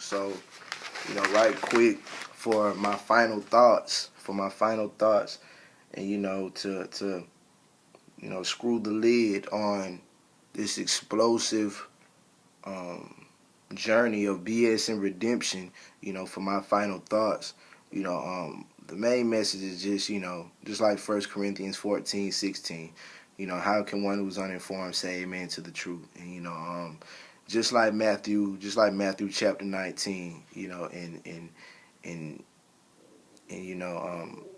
So, right quick for my final thoughts, and to screw the lid on this explosive um, journey of BS and redemption. For my final thoughts, the main message is just just like 1 Corinthians 14:16. How can one who's uninformed say amen to the truth? And just like Matthew chapter 19. And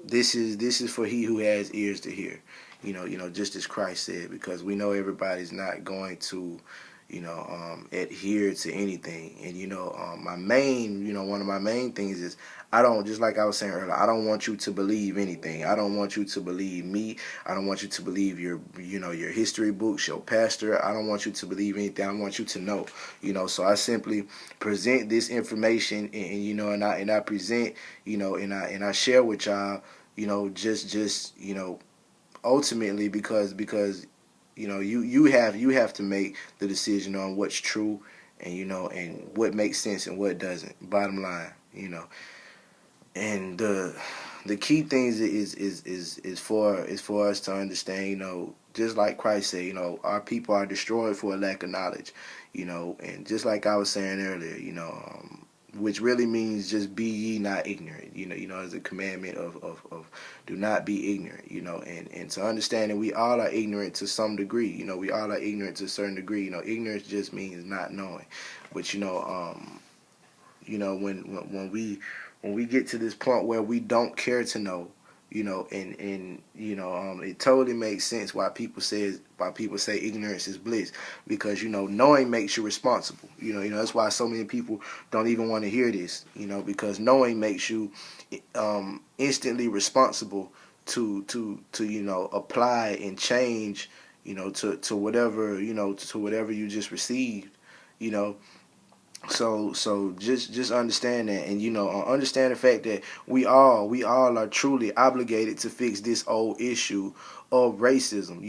this is for he who has ears to hear. Just as Christ said, because we know everybody's not going to adhere to anything. And one of my main things is, I don't, just like I was saying earlier, I don't want you to believe anything. I don't want you to believe me. I don't want you to believe your history books, your pastor. I don't want you to believe anything. I want you to know. So I simply present this information, and I present, and I share with y'all, just ultimately, because you have to make the decision on what's true, and what makes sense and what doesn't. Bottom line. And the key things is for us to understand, just like Christ said, our people are destroyed for a lack of knowledge. And just like I was saying earlier, which really means just be ye not ignorant. As a commandment of do not be ignorant. And to understand that we all are ignorant to some degree. We all are ignorant to a certain degree. Ignorance just means not knowing. But when we get to this point where we don't care to know, it totally makes sense why people say ignorance is bliss, because knowing makes you responsible. That's why so many people don't even want to hear this. Because knowing makes you instantly responsible to apply and change, to whatever you just received. you know so just understand that, and understand the fact that we all are truly obligated to fix this old issue of racism.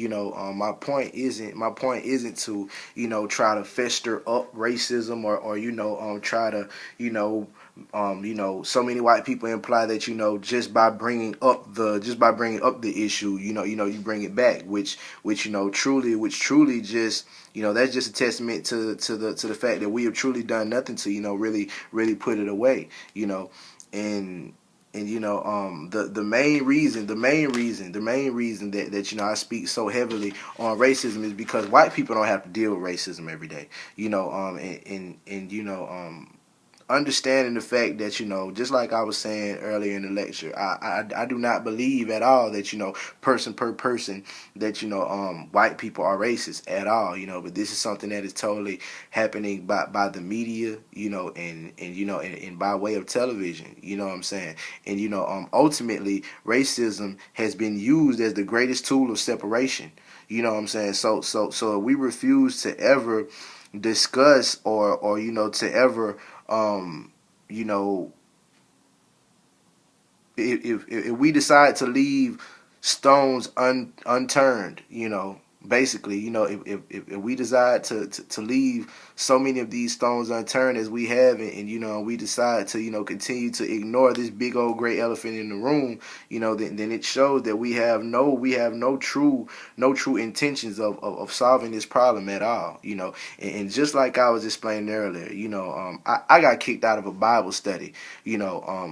My point isn't to try to fester up racism, or try to so many white people imply that just by bringing up the issue, you bring it back, which truly just that's just a testament to the fact that we have truly done nothing to really put it away. And the main reason that I speak so heavily on racism is because white people don't have to deal with racism every day. Understanding the fact that just like I was saying earlier in the lecture, I do not believe at all that person per person that white people are racist at all. But this is something that is totally happening by the media, and by way of television. You know what I'm saying? And ultimately, racism has been used as the greatest tool of separation. You know what I'm saying? So we refuse to ever discuss, or to ever you know, if we decide to leave stones unturned, basically, if we decide to leave so many of these stones unturned as we have, and we decide to continue to ignore this big old gray elephant in the room, then it shows that we have no true intentions of solving this problem at all. And just like I was explaining earlier, I got kicked out of a Bible study,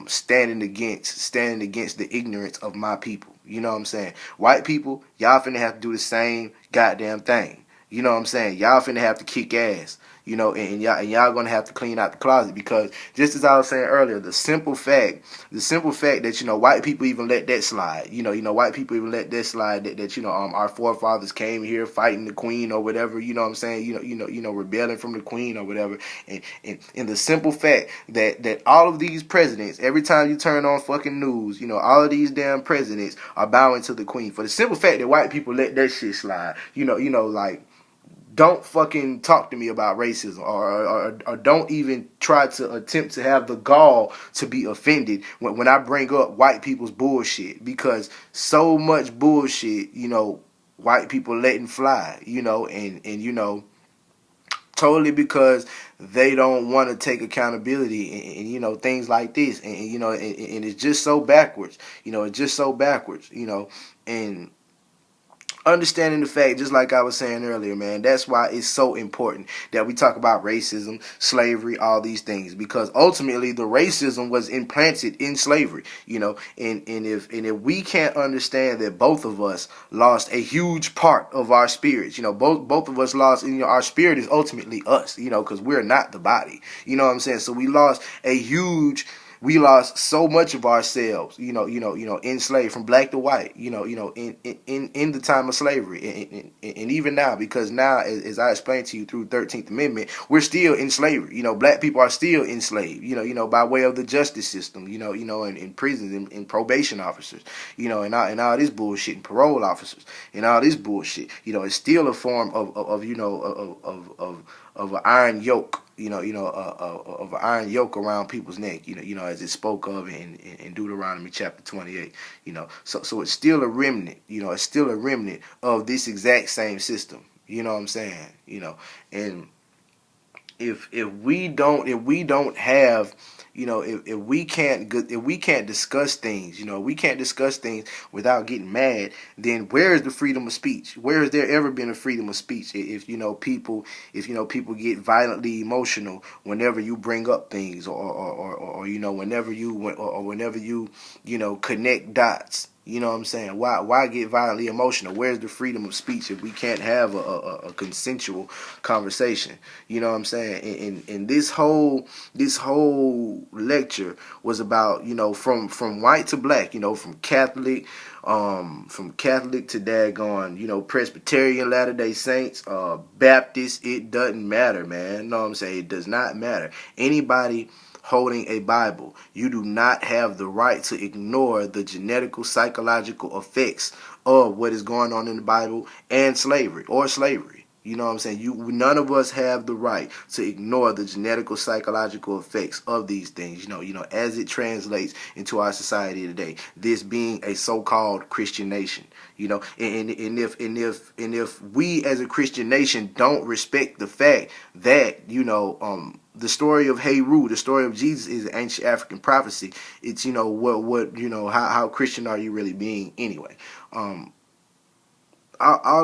standing against the ignorance of my people. You know what I'm saying? White people, y'all finna have to do the same goddamn thing. You know what I'm saying? Y'all finna have to kick ass. And y'all gonna have to clean out the closet, because just as I was saying earlier, the simple fact that white people even let that slide. White people even let that slide, that our forefathers came here fighting the queen or whatever. You know what I'm saying? Rebelling from the queen or whatever. And the simple fact that all of these presidents, every time you turn on fucking news, all of these damn presidents are bowing to the queen, for the simple fact that white people let that shit slide. Like, don't fucking talk to me about racism, or don't even try to attempt to have the gall to be offended when I bring up white people's bullshit, because so much bullshit, white people letting fly, and totally because they don't want to take accountability and you know things like this, and you know, and it's just so backwards. You know, it's just so backwards. You know, and understanding the fact, just like I was saying earlier, man, that's why it's so important that we talk about racism, slavery, all these things, because ultimately the racism was implanted in slavery, you know, and if we can't understand that both of us lost a huge part of our spirits, you know, both of us lost, you know, our spirit is ultimately us, you know, because we're not the body, you know what I'm saying? So we lost so much of ourselves, enslaved from black to white, in the time of slavery, and even now, because now, as I explained to you through 13th Amendment, we're still in slavery. You know, black people are still enslaved. By way of the justice system. In prisons, in probation officers, and all this bullshit, and parole officers, and all this bullshit. It's still a form of an iron yoke, of an iron yoke around people's neck, as it spoke of in Deuteronomy chapter 28, so it's still a remnant, it's still a remnant of this exact same system, you know what I'm saying, and if we don't have, if we can't discuss things, we can't discuss things without getting mad, then where is the freedom of speech? Where has there ever been a freedom of speech? If people get violently emotional whenever you bring up things, or whenever you connect dots. You know what I'm saying? Why get violently emotional? Where's the freedom of speech if we can't have a consensual conversation? You know what I'm saying? And this whole lecture was about, from white to black, from Catholic to daggone, Presbyterian, Latter-day Saints, Baptist. It doesn't matter, man. You know what I'm saying? It does not matter. Anybody holding a Bible, you do not have the right to ignore the genetical, psychological effects of what is going on in the Bible and slavery. You know what I'm saying? None of us have the right to ignore the genetical, psychological effects of these things, as it translates into our society today. This being a so-called Christian nation, and if we as a Christian nation don't respect the fact that, the story of Heru, the story of Jesus, is an ancient African prophecy. It's, how Christian are you really being anyway? All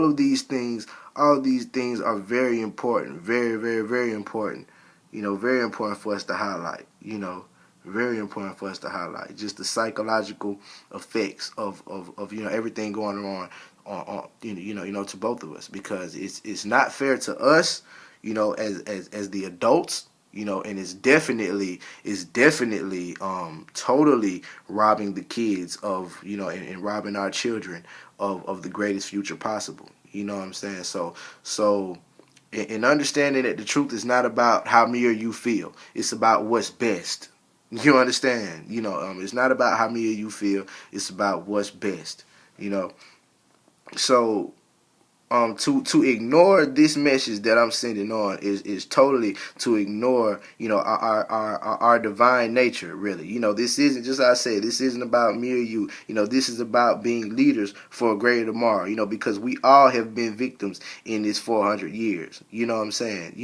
of these things are very important, very, very, very important. Very important for us to highlight. Very important for us to highlight just the psychological effects of everything going on to both of us, because it's not fair to us, as the adults. And it's definitely totally robbing the kids of, and robbing our children of the greatest future possible. You know what I'm saying? So in understanding that the truth is not about how me or you feel, it's about what's best. You understand? It's not about how me or you feel, it's about what's best. So to ignore this message that I'm sending on is totally to ignore, our divine nature, really. This isn't, just like I said, this isn't about me or you. This is about being leaders for a greater tomorrow, because we all have been victims in this 400 years. You know what I'm saying?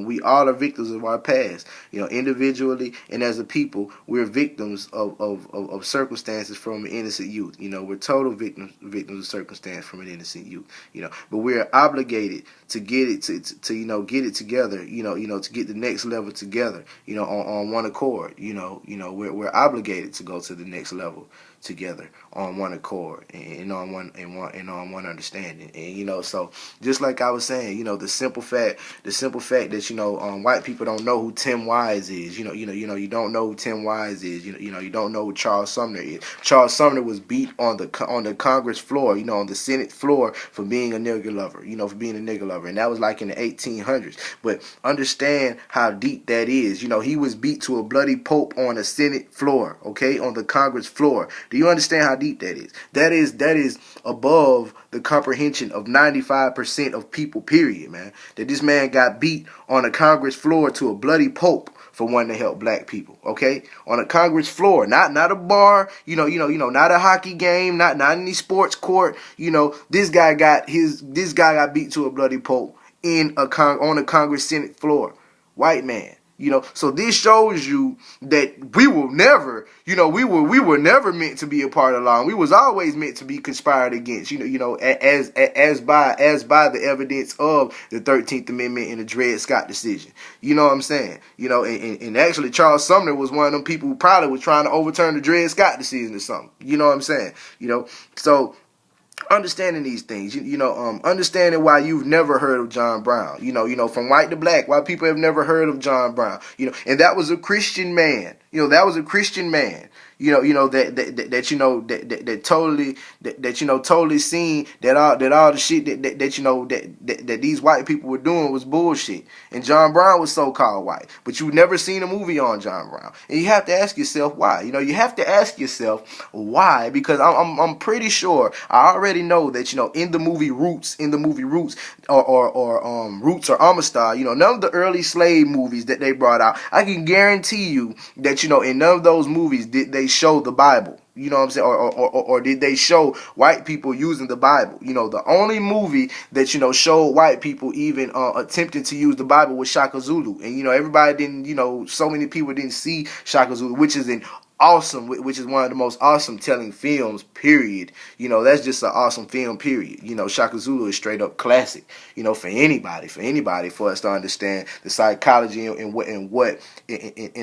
We all are victims of our past. Individually and as a people, we're victims of circumstances from an innocent youth. We're total victims of circumstance from an innocent youth. But we're obligated to get it to get it together, to get the next level together, on one accord. We're obligated to go to the next level together on one accord and on one understanding. And so just like I was saying, the simple fact that white people don't know who Tim Wise is. You don't know who Tim Wise is. You don't know who Charles Sumner is. Charles Sumner was beat on the Congress floor, on the Senate floor, for being a nigger lover, and that was like in the 1800s. But understand how deep that is. He was beat to a bloody pulp on the Senate floor, okay, on the Congress floor. Do you understand how deep that is? That is above the comprehension of 95% of people, period, man. That this man got beat on a Congress floor to a bloody pulp for wanting to help black people, okay? On a Congress floor, not a bar, not a hockey game, not any sports court. This guy got beat to a bloody pulp on a Congress Senate floor. White man. So this shows you that we will never, we were never meant to be a part of the law. We was always meant to be conspired against, as by the evidence of the 13th Amendment and the Dred Scott decision. You know what I'm saying? And actually Charles Sumner was one of them people who probably was trying to overturn the Dred Scott decision or something. You know what I'm saying? So understanding these things, understanding why you've never heard of John Brown, from white to black, why people have never heard of John Brown, and that was a Christian man, that totally seen that all the shit that these white people were doing was bullshit, and John Brown was so-called white, but you've never seen a movie on John Brown, and you have to ask yourself why. You have to ask yourself why, because I'm pretty sure I already know that in the movie Roots, or Roots or Amistad, none of the early slave movies that they brought out, I can guarantee you that in none of those movies did they show the Bible. You know what I'm saying? Or did they show white people using the Bible? The only movie that, showed white people even attempting to use the Bible was Shaka Zulu. And, everybody didn't, so many people didn't see Shaka Zulu, which is one of the most awesome telling films, period. That's just an awesome film, period. Shaka Zulu is straight up classic, for anybody, for us to understand the psychology and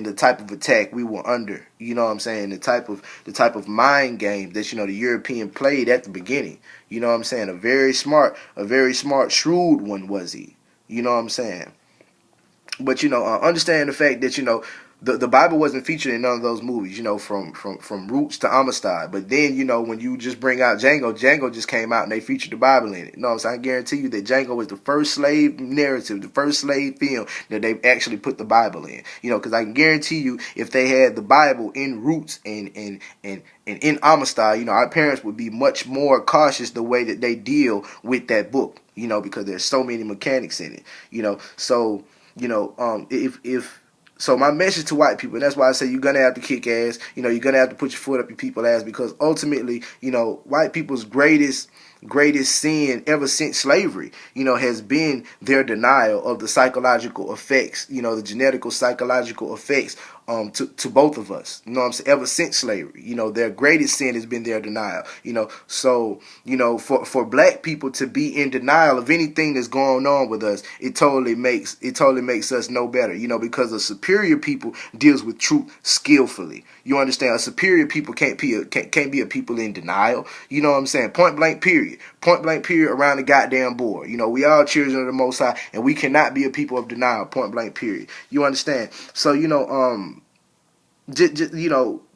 the type of attack we were under. You know what I'm saying? The type of mind game that, the European played at the beginning. You know what I'm saying? A very smart, shrewd one was he. You know what I'm saying? But, understand the fact that, the Bible wasn't featured in none of those movies, from Roots to Amistad. But then, when you just bring out Django just came out and they featured the Bible in it. No, so I guarantee you that Django was the first slave narrative, the first slave film that they actually put the Bible in. Because I can guarantee you, if they had the Bible in Roots and in Amistad, our parents would be much more cautious the way that they deal with that book, because there's so many mechanics in it, So, So my message to white people, and that's why I say you're going to have to kick ass, you're going to have to put your foot up your people's ass, because ultimately, white people's greatest sin ever since slavery, has been their denial of the psychological effects, the genetical psychological effects to both of us. You know what I'm saying? Ever since slavery, their greatest sin has been their denial. So for black people to be in denial of anything that's going on with us, it totally makes us no better. Because a superior people deals with truth skillfully. You understand? A superior people can't be a people in denial. You know what I'm saying? Point blank period around the goddamn board. We all children of the Most High, and we cannot be a people of denial. Point blank period. You understand? So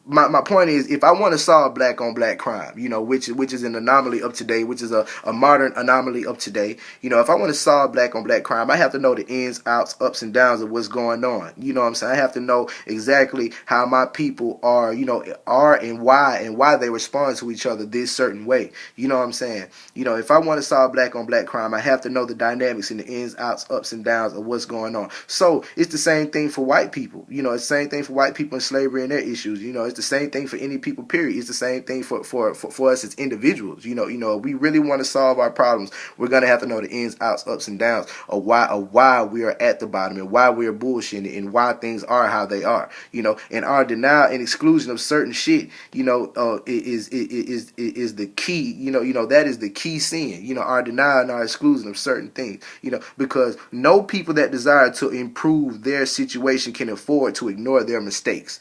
my point is, if I want to solve black on black crime, which is an anomaly of today, which is a modern anomaly of today, if I want to solve black on black crime, I have to know the ins, outs, ups and downs of what's going on. You know what I'm saying? I have to know exactly how my people are and why they respond to each other this certain way. You know what I'm saying? If I want to solve black on black crime, I have to know the dynamics and the ins, outs, ups and downs of what's going on. So it's the same thing for white people. It's the same thing for white people in slavery and their issues. It's the same thing for any people, period. It's the same thing for us as individuals. If we really want to solve our problems, we're gonna have to know the ins, outs, ups and downs of why we are at the bottom, and why we are bullshitting, and why things are how they are. And our denial and exclusion of certain shit, is the key. That is the key sin. Our denial and our exclusion of certain things. Because no people that desire to improve their situation can afford to ignore their mistakes.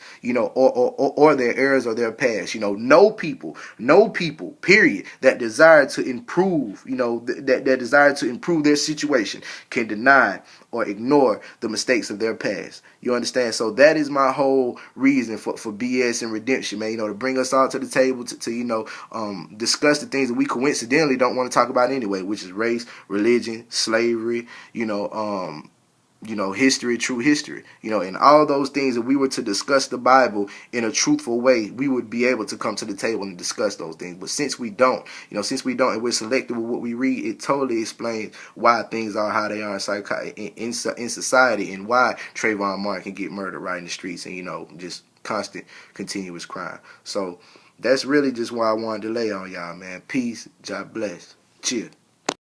Or their errors or their past. No people, period, that desire to improve, that desire to improve their situation can deny or ignore the mistakes of their past. You understand? So that is my whole reason for BS and redemption, man. To bring us all to the table to discuss the things that we coincidentally don't want to talk about anyway, which is race, religion, slavery, history, true history, and all those things. If we were to discuss the Bible in a truthful way, we would be able to come to the table and discuss those things. But since we don't, and we're selective with what we read, it totally explains why things are how they are in society, and why Trayvon Martin can get murdered right in the streets, and just constant, continuous crime. So that's really just why I wanted to lay on y'all, man. Peace, God bless, chill.